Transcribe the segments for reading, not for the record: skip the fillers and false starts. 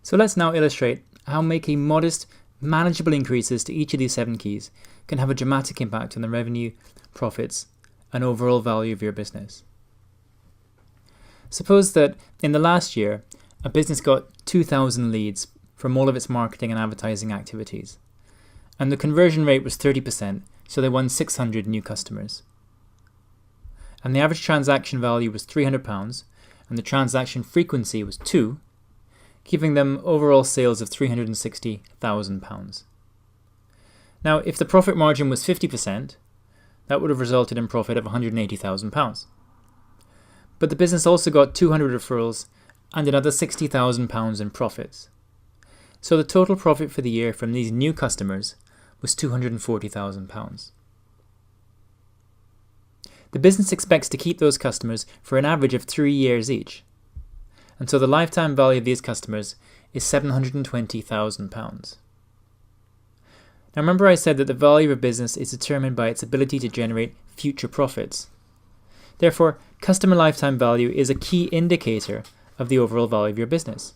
So let's now illustrate how making modest, manageable increases to each of these 7 keys can have a dramatic impact on the revenue, profits, and overall value of your business. Suppose that in the last year, a business got 2,000 leads from all of its marketing and advertising activities, and the conversion rate was 30%, so they won 600 new customers. And the average transaction value was £300, and the transaction frequency was 2, giving them overall sales of £360,000. Now, if the profit margin was 50%, that would have resulted in profit of £180,000. But the business also got 200 referrals and another £60,000 in profits. So the total profit for the year from these new customers was £240,000. The business expects to keep those customers for an average of 3 years each, and so the lifetime value of these customers is £720,000. Now remember I said that the value of a business is determined by its ability to generate future profits. Therefore, customer lifetime value is a key indicator of the overall value of your business.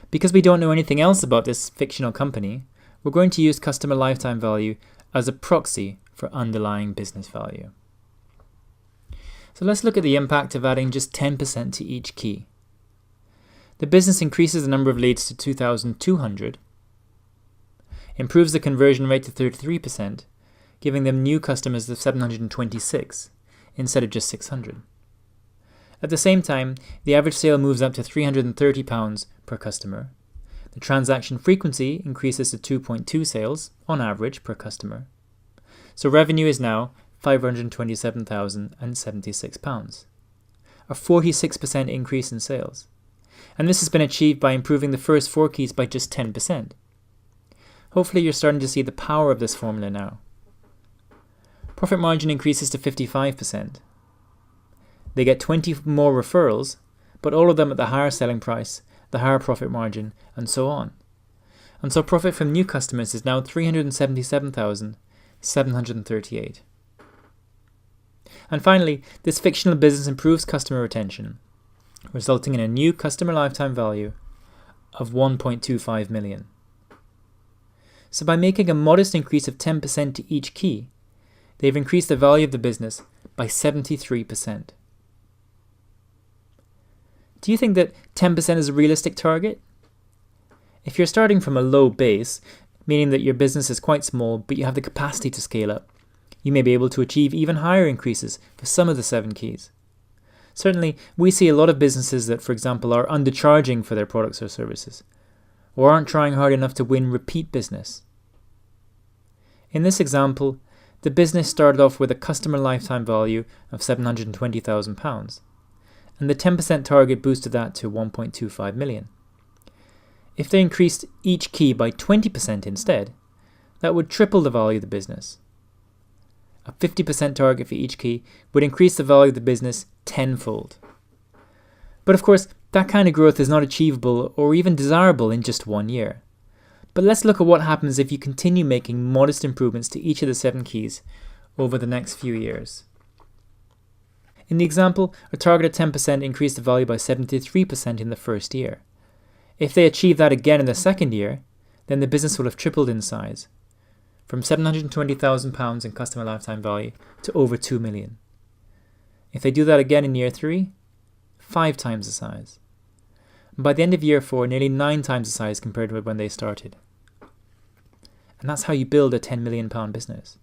Because we don't know anything else about this fictional company, we're going to use customer lifetime value as a proxy for underlying business value. So let's look at the impact of adding just 10% to each key. The business increases the number of leads to 2,200, improves the conversion rate to 33%, giving them new customers of 726 instead of just 600. At the same time, the average sale moves up to £330 per customer. The transaction frequency increases to 2.2 sales on average per customer. So revenue is now £527,076, a 46% increase in sales. And this has been achieved by improving the first 4 keys by just 10%. Hopefully you're starting to see the power of this formula now. Profit margin increases to 55%. They get 20 more referrals, but all of them at the higher selling price, the higher profit margin, and so on. And so profit from new customers is now £377,738. And finally, this fictional business improves customer retention, resulting in a new customer lifetime value of £1.25 million. So by making a modest increase of 10% to each key, they've increased the value of the business by 73%. Do you think that 10% is a realistic target? If you're starting from a low base, meaning that your business is quite small but you have the capacity to scale up, you may be able to achieve even higher increases for some of the 7 keys. Certainly, we see a lot of businesses that, for example, are undercharging for their products or services, or aren't trying hard enough to win repeat business. In this example, the business started off with a customer lifetime value of £720,000, and the 10% target boosted that to £1.25 million. If they increased each key by 20% instead, that would triple the value of the business. A 50% target for each key would increase the value of the business tenfold. But of course, that kind of growth is not achievable or even desirable in just 1 year. But let's look at what happens if you continue making modest improvements to each of the 7 keys over the next few years. In the example, a target of 10% increased the value by 73% in the first year. If they achieve that again in the second year, then the business will have tripled in size, from £720,000 in customer lifetime value to over £2 million. If they do that again in year 3, 5 times the size. And by the end of year 4, nearly 9 times the size compared to when they started. And that's how you build a £10 million business.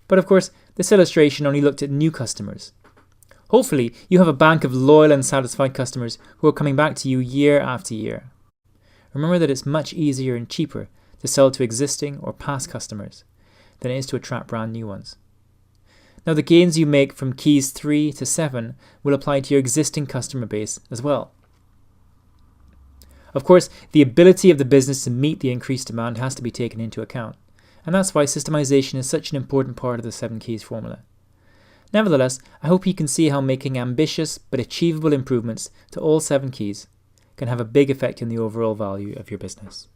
But of course, this illustration only looked at new customers. Hopefully, you have a bank of loyal and satisfied customers who are coming back to you year after year. Remember that it's much easier and cheaper to sell to existing or past customers than it is to attract brand new ones. Now, the gains you make from keys 3 to 7 will apply to your existing customer base as well. Of course, the ability of the business to meet the increased demand has to be taken into account, and that's why systemization is such an important part of the 7 keys formula. Nevertheless, I hope you can see how making ambitious but achievable improvements to all 7 keys can have a big effect on the overall value of your business.